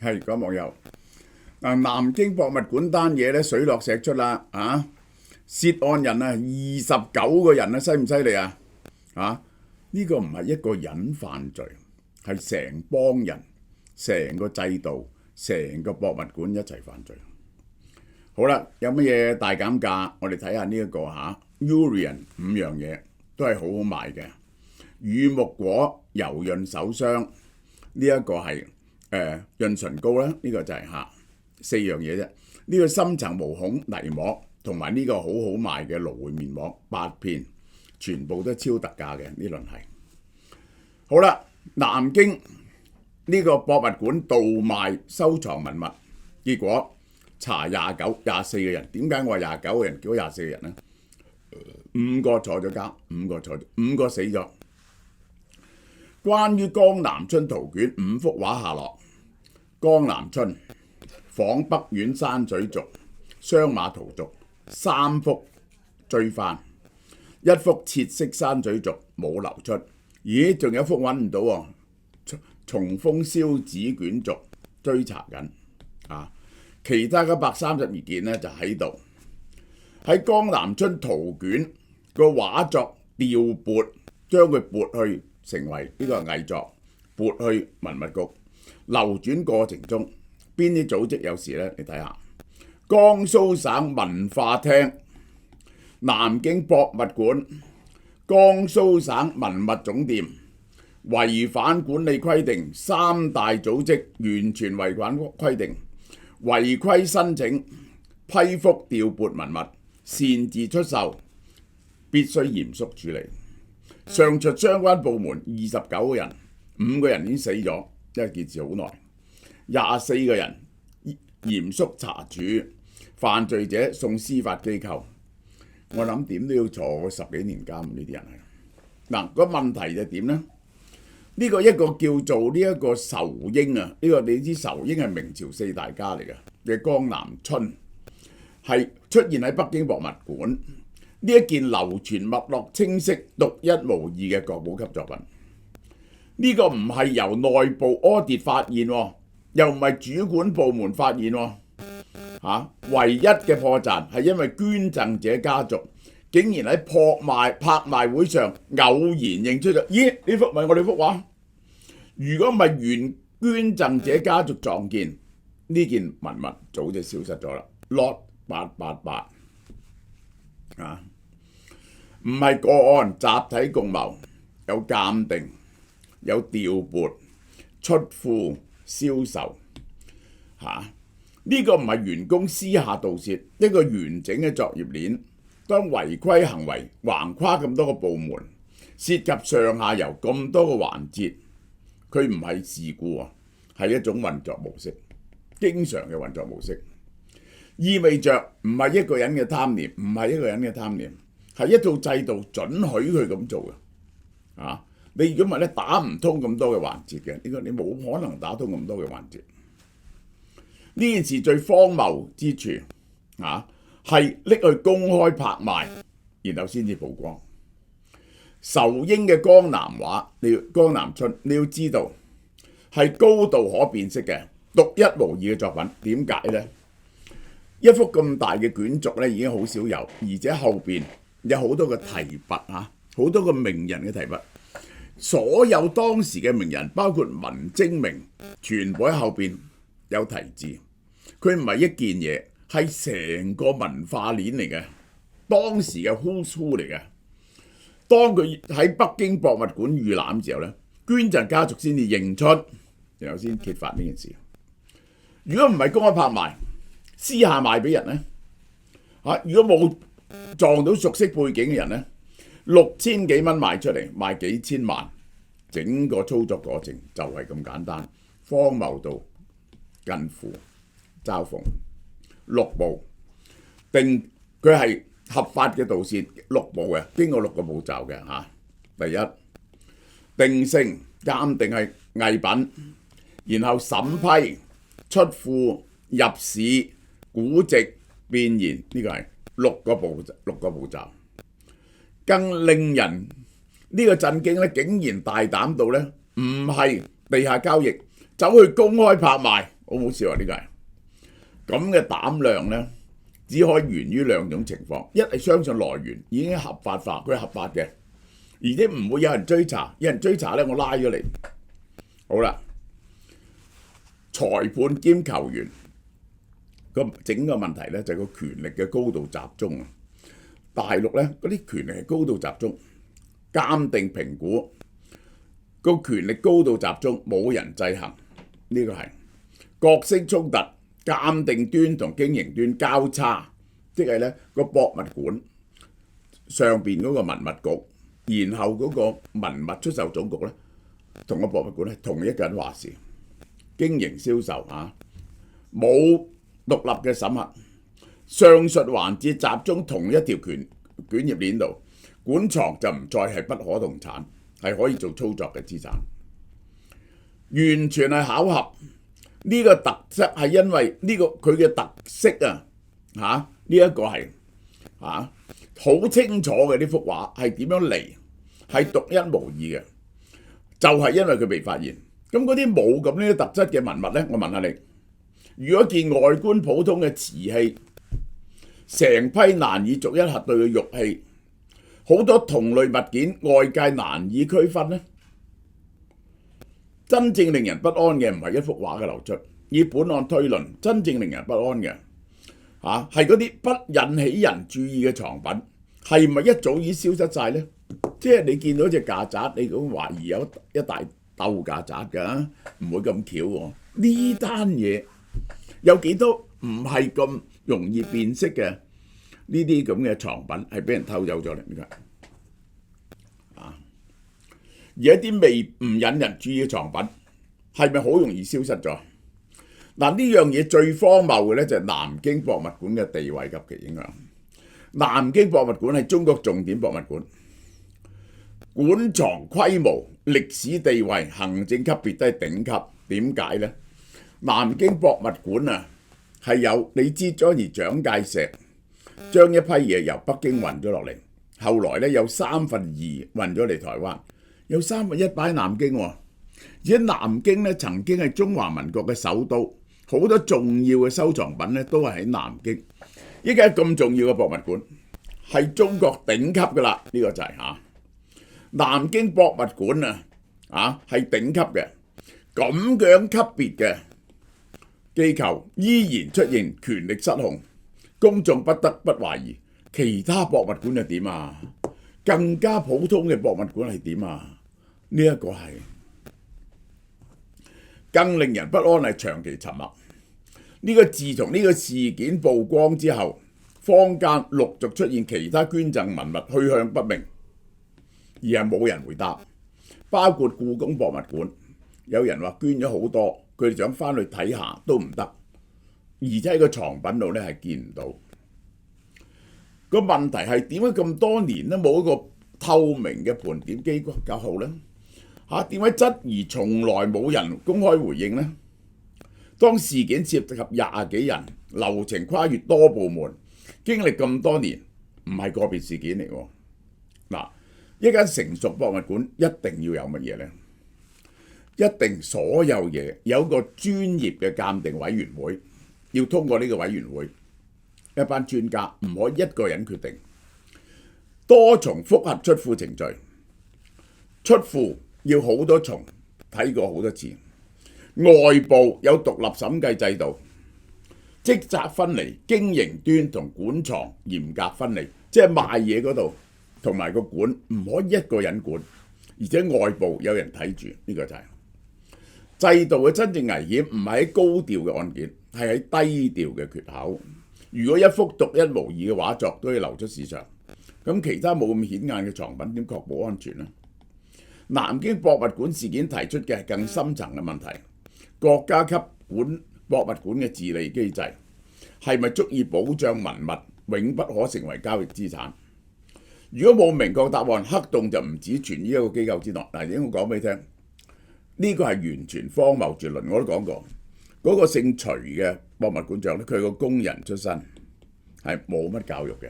係講網友南京博物館單嘢咧水落石出啦涉案人29個人犀唔犀利啊？呢個唔係一個人犯罪，係成幫人、成個制度、成個博物館一齊犯罪。好啦，有乜嘢大減價？我哋睇下呢一個Urian 5樣嘢都係好好賣嘅。乳木果柔潤手霜，呢一個係潤唇膏啦，呢個就係4樣嘢啫。呢個深層毛孔泥膜同埋呢個好好賣嘅蘆薈面膜8片，全部都超特價嘅，呢輪係。好啦，南京呢個博物館盜賣收藏文物，結果查24個人。點解我話29個人叫24個人呢？5個坐咗監，5個死咗。關於江南春圖卷5幅畫下落，江南春、仿北苑山水族、雙馬圖族3幅追翻，1幅切色山水族冇流出。咦，仲有一幅揾唔到喎，松風燒紙卷族追查緊其他132件呢就喺度。喺江南春圖卷個畫作調撥，將佢撥去成為呢個藝作，撥去文物局。流轉過程中，邊啲組織有事呢？你睇下，江蘇省文化廳、南京博物館、江蘇省文物總店違反管理規定，3大組織完全違反規定，違規申請批復調撥文物，擅自出售，必須嚴肅處理。上述相關部門29個人，5個人已經死咗，因為件事好耐。24個人嚴肅查處，犯罪者送司法機構。我諗點都要坐10幾年監，呢啲人係。個問題就點呢？呢個一個叫做呢一個仇英呢個你知仇英係明朝4大家嚟嘅江南春，係出現喺北京博物館。呢一件流傳脈絡清晰、獨一無二嘅國寶級作品，呢個唔係由內部 audit 發現，又唔係主管部門發現，唯一嘅破綻係因為捐贈者家族竟然喺拍賣會上偶然認出咗，咦，呢幅咪我哋幅畫？如果唔係原捐贈者家族撞見，呢件文物早就消失咗啦。Lot 888唔係個案，集體共謀，有鑑定，有調撥、出庫、銷售，呢個唔係員工私下盜竊，一個完整嘅作業鏈。當違規行為橫跨咁多個部門，涉及上下游咁多個環節，佢唔係事故係一種運作模式，經常嘅運作模式，意味着唔係一個人嘅貪念，係一套制度准許佢咁做嘅。你如果唔係咧，打唔通咁多嘅環節嘅，呢個你冇可能打通咁多嘅環節。呢件事最荒謬之處係拎去公開拍賣，然後先至曝光。仇英嘅江南畫，江南春，你要知道係高度可辨識嘅獨一無二嘅作品。點解呢？一幅咁大嘅卷軸咧，已經好少有，而且後邊有好多個題跋好多個名人嘅題跋，所有當時嘅名人，包括文徵明，全部喺後邊有題字。佢唔係一件嘢，係成個文化鏈嚟嘅，當時嘅 who's who 嚟嘅。當佢喺北京博物館遇難之後咧，捐贈家族先至認出，然後先揭發呢件事。如果唔係公開拍賣，私下賣俾人咧，如果冇撞到熟悉背景嘅人咧，6000幾蚊賣出嚟，賣幾千萬，整個操作過程就係咁簡單，荒謬到近乎嘲諷。6步定佢係合法嘅盜竊，6步嘅，經過6個步驟嘅第一，定性鑑定係偽品，然後審批、出庫、入市、估值、變現，呢個係6個步驟。更令人呢個震驚咧，竟然大膽到咧，唔係地下交易，走去公開拍賣，好唔好笑啊？呢個係咁嘅膽量呢，只可以源於兩種情況：一係相信來源已經合法化，佢係合法嘅，而且唔會有人追查，有人追查呢，我拉咗你。好啦，裁判兼球員咁整個問題呢，就係個權力嘅高度集中啊！大陸呢，嗰啲權力係高度集中，鑑定評估個權力高度集中，冇人制衡，呢個係角色衝突。鑑定端同經營端交叉，即係呢個博物館上邊嗰個文物局，然後嗰個文物出售總局呢，同個博物館呢同一個人話事，經營銷售啊，冇獨立嘅審核。上述環節集中同一條卷業鏈度，館藏就唔再係不可動產，係可以做操作嘅資產，完全係巧合。呢個特色係因為呢個佢嘅特色啊，呢一個係好清楚嘅。呢幅畫係點樣嚟？係獨一無二嘅，就係因為佢被發現。咁嗰啲冇咁呢啲特質嘅文物呢，我問下你，如果件外觀普通嘅瓷器，成批難以逐一核對嘅玉器，好多同類物件外界難以區分呢？真正令人不安嘅唔係一幅畫嘅流出，以本案推論，真正令人不安嘅係嗰啲不引起人注意嘅藏品，係咪一早已消失晒呢？即係你見到隻曱甴，你咁懷疑有一大竇曱甴㗎，唔會咁巧喎。呢單嘢有幾多唔係咁容易辨識嘅呢啲咁嘅藏品係俾人偷走咗嚟？呢個而一啲未唔引人注意嘅藏品係咪好容易消失咗？嗱，呢樣嘢最荒謬嘅咧就係南京博物館嘅地位及其影響。南京博物館係中國重點博物館，館藏規模、歷史地位、行政級別都係頂級。點解呢？南京博物館係有你知咗而蔣介石將一批嘢由北京運咗落嚟，後來咧有2/3運咗嚟台灣。有1/3擺喺南京，而且南京咧曾經係中華民國嘅首都，好多重要嘅收藏品咧都係喺南京。依家咁重要嘅博物館係中國頂級噶啦，呢個就係南京博物館係頂級嘅，咁樣級別嘅機構依然出現權力失控，公眾不得不懷疑其他博物館係點啊？更加普通嘅博物館係點啊？呢一個係更令人不安係長期沉默。呢個自從呢個事件曝光之後，坊間陸續出現其他捐贈文物去向不明，而係冇人回答。包括故宮博物館，有人話捐咗好多，佢哋想翻去睇下都唔得，而且喺個藏品度咧係見唔到。個問題係點解咁多年都冇一個透明嘅盤點機構呢？點解質疑從來冇人公開回應呢？當事件涉及20幾人，流程跨越多部門，經歷咁多年，唔係個別事件嚟喎。嗱，一間成熟博物館一定要有乜嘢呢？一定所有嘢有個專業嘅鑑定委員會，要通過呢個委員會。一班專家唔可以一個人決定，多重複核出庫程序，出庫要好多重，睇過好多次，外部有獨立審計制度，職責分離，經營端同館藏嚴格分離，即係賣嘢嗰度同埋個館唔可以一個人管，而且外部有人睇住，呢個就係制度嘅真正危險，唔係喺高調嘅案件，係喺低調嘅缺口。如果一幅獨一無二嘅畫作都要流出市場，咁其他冇咁顯眼嘅藏品點確保安全呢？南京博物館事件提出嘅係更深層嘅問題，國家級博物館嘅治理機制係咪足以保障文物永不可成為交易資產？如果冇明確答案，黑洞就唔止存於一個機構之內。嗱，應該講俾你聽，呢個係完全荒謬絕倫。我都講過，嗰個姓徐嘅博物館長咧，佢係個工人出身，係冇乜教育嘅。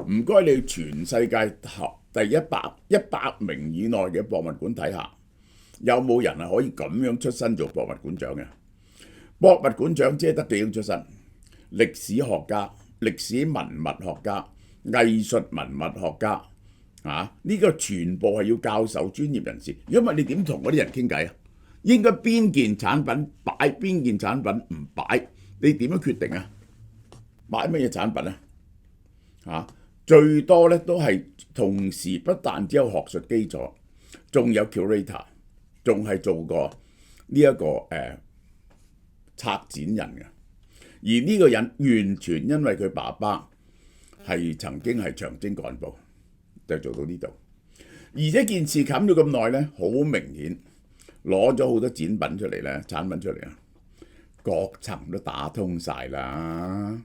唔該，你全世界第100名以內嘅博物館睇下，有冇人係可以咁樣出身做博物館長嘅？博物館長遮得幾種出身，歷史學家、歷史文物學家、藝術文物學家，呢個全部係要教授專業人士。如果唔係，你點同嗰啲人傾偈啊？應該邊件產品擺，邊件產品唔擺，你點樣決定啊？買乜嘢產品啊？最多咧都係同時不但只有學術基礎，仲有 curator， 仲係做過呢一個策展人嘅。而呢個人完全因為佢爸爸係曾經係長征幹部，就做到呢度。而且件事冚咗咁耐咧，好明顯攞咗好多展品出嚟咧，產品出嚟啊，各層都打通晒啦。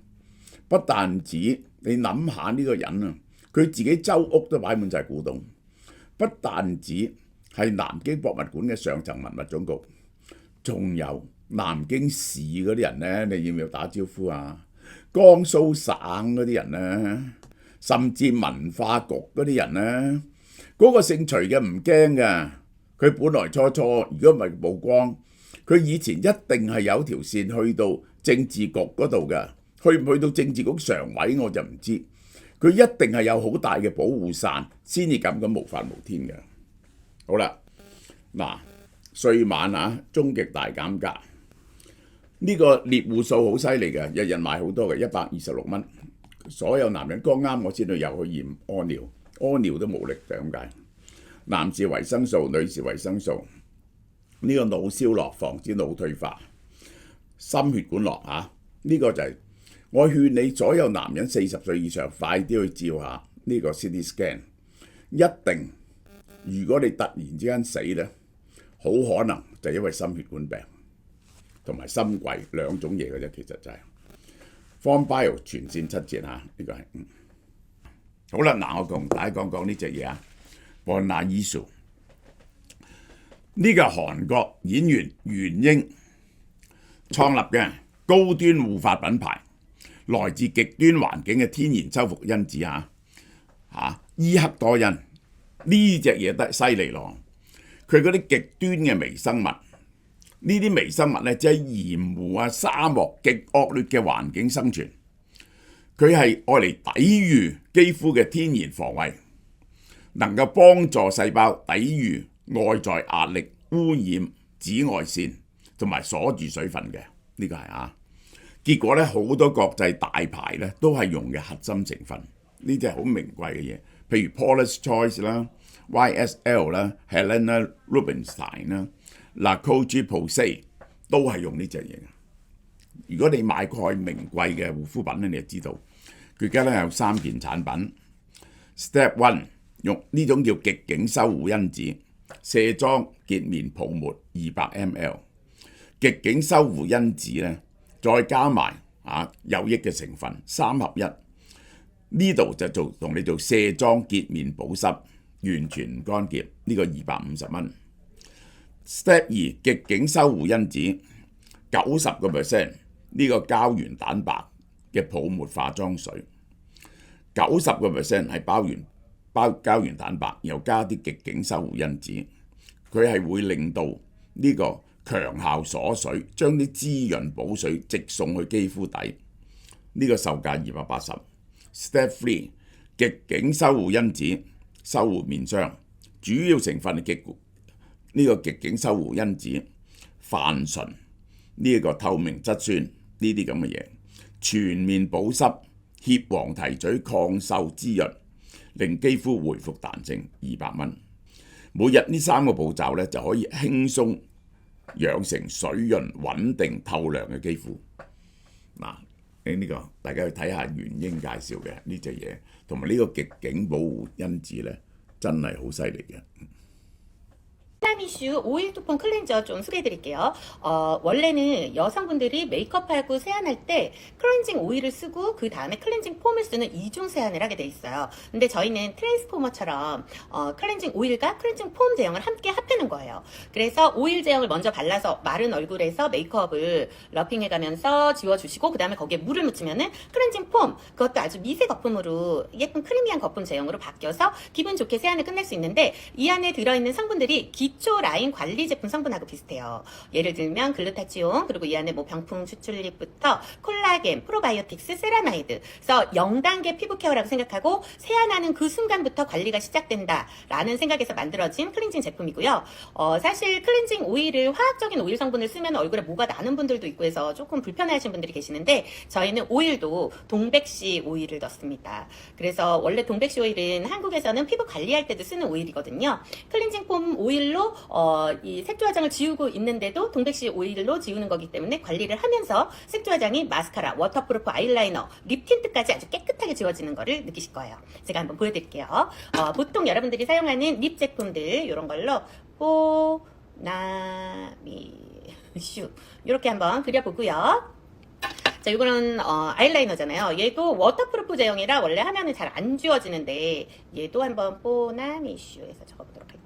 不但止，你諗下呢個人啊，佢自己周屋都擺滿晒古董。不但止係南京博物館嘅上層文物總局，仲有南京市嗰啲人咧，你要唔要打招呼啊？江蘇省嗰啲人咧，甚至文化局嗰啲人咧，嗰個姓徐嘅唔驚噶，佢本來初如果唔係曝光，佢以前一定係有條線去到政治局嗰度噶。去唔去到政治局常委我就唔知，佢一定係有好大嘅保護傘先至咁無法無天嘅。好啦，嗱，歲晚終極大減價，呢個獵戶數好犀利嘅，日日賣好多嘅，126蚊。所有男人剛啱我先到又去驗屙尿，屙尿都無力就咁解。男士維生素、女士維生素，呢個腦燒落防止腦退化，心血管落呢個就係。我勸你所有男人40歲以上快啲去照下呢個 CT scan， 一定如果你突然之間死咧，好可能就因為心血管病同埋心悸兩種嘢嘅啫，其實就係。Form Bio 全線7折呢個係。好啦，嗱我同大家講講呢隻嘢Bonaerense， 呢個韓國演員元英創立嘅高端護髮品牌。來自極端環境嘅天然修復因子伊克多因呢隻嘢得犀利咯，佢嗰啲極端嘅微生物，呢啲微生物咧即係鹽湖沙漠極惡劣嘅環境生存，佢係愛嚟抵禦肌膚嘅天然防衛，能夠幫助細胞抵禦外在壓力、污染、紫外線同埋鎖住水分嘅，呢個係結果咧，好多國際大牌咧都係用嘅核心成分，呢啲係好名貴嘅嘢，譬如 Paula's Choice 啦、YSL 啦、Helena Rubinstein 啦、La Roche-Posay 都係用呢隻嘢。如果你買過名貴嘅護膚品咧，你就知道佢而家咧有3件產品。Step 1用呢種叫極境修護因子卸妝潔面泡沫200 ml， 極境修護因子咧。再加埋有益嘅成分3合1，呢度就同你做卸妝潔面保濕，完全唔乾澀，呢個250蚊。Step 2極境修護因子90%，呢個膠原蛋白嘅泡沫化妝水，90% 係包膠原蛋白，又加啲極境修護因子，佢係會令到呢個強效鎖水，將啲滋潤補水直送去肌膚底，呢個售價280。Step 3極境修護因子修護面霜，主要成分係呢個極境修護因子、泛醇、呢個透明質酸呢啲咁嘅嘢，全面保濕、協黃提取、抗皺滋潤，令肌膚回復彈性200蚊。每日呢3個步驟咧就可以輕鬆養成水潤、穩定、透亮嘅肌膚。呢個大家去睇下元英介紹嘅呢隻嘢，同埋呢個極境保護因子咧，真係好犀利嘅。플라미슈 오일 토폰 클렌저 좀 소개해드릴게요. 원래는 여성분들이 메이크업하고 세안할 때 클렌징 오일을 쓰고 그 다음에 클렌징 폼을 쓰는 2중 세안을 하게 돼 있어요. 근데 저희는 트랜스포머처럼 클렌징 오일과 클렌징 폼 제형을 함께 합하는 거예요. 그래서 오일 제형을 먼저 발라서 마른 얼굴에서 메이크업을 러핑해가면서 지워주시고 그 다음에 거기에 물을 묻히면은 클렌징 폼, 그것도 아주 미세 거품으로 예쁜 크리미한 거품 제형으로 바뀌어서 기분 좋게 세안을 끝낼 수 있는데, 이 안에 들어있는 성분들이 기초 기초 라인 관리 제품 성분하고 비슷해요. 예를 들면 글루타치온, 그리고 이 안에 뭐 병풍 추출립부터 콜라겐, 프로바이오틱스, 세라마이드. 그래서 0단계 피부 케어라고 생각하고 세안하는 그 순간부터 관리가 시작된다라는 생각에서 만들어진 클렌징 제품이고요. 사실 클렌징 오일을 화학적인 오일 성분을 쓰면 얼굴에 뭐가 나는 분들도 있고 해서 조금 불편해하시는 분들이 계시는데 저희는 오일도 동백씨 오일을 넣습니다. 그래서 원래 동백씨 오일은 한국에서는 피부 관리할 때도 쓰는 오일이거든요. 클렌징 폼 오일로 이 색조 화장을 지우고 있는데도 동백씨 오일로 지우는 거기 때문에 관리를 하면서 색조 화장이 마스카라, 워터프루프 아이라이너, 립 틴트까지 아주 깨끗하게 지워지는 거를 느끼실 거예요. 제가 한번 보여드릴게요. 보통 여러분들이 사용하는 립 제품들 이런 걸로 뽀나미슈 이렇게 한번 그려보고요. 자, 이거는 아이라이너잖아요. 얘도 워터프루프 제형이라 원래 하면은 잘 안 지워지는데 얘도 한번 뽀나미슈에서 적어보도록 할게요.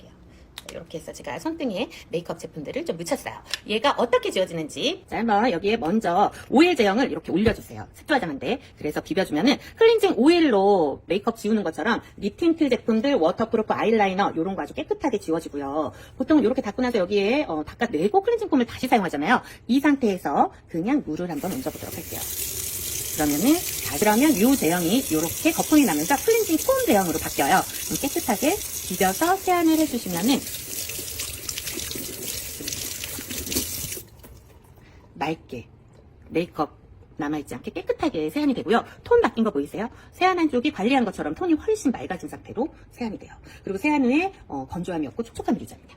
자, 이렇게 해서 제가 손등에 메이크업 제품들을 좀 묻혔어요. 얘가 어떻게 지워지는지. 자, 한번 여기에 먼저 오일 제형을 이렇게 올려주세요. 색조 화장인데. 그래서 비벼주면은 클렌징 오일로 메이크업 지우는 것처럼 립 틴트 제품들, 워터프루프 아이라이너 이런 거 아주 깨끗하게 지워지고요. 보통 이렇게 닦고 나서 여기에 닦아내고 클렌징 폼을 다시 사용하잖아요. 이 상태에서 그냥 물을 한번 얹어보도록 할게요. 그러면 이 제형이 이렇게 거품이 나면서 클렌징 폼 제형으로 바뀌어요. 그럼 깨끗하게 비벼서 세안을 해주시면은 맑게 메이크업 남아있지 않게 깨끗하게 세안이 되고요. 톤 바뀐 거 보이세요? 세안한 쪽이 관리한 것처럼 톤이 훨씬 맑아진 상태로 세안이 돼요. 그리고 세안 후에 건조함이 없고 촉촉함을 유지합니다.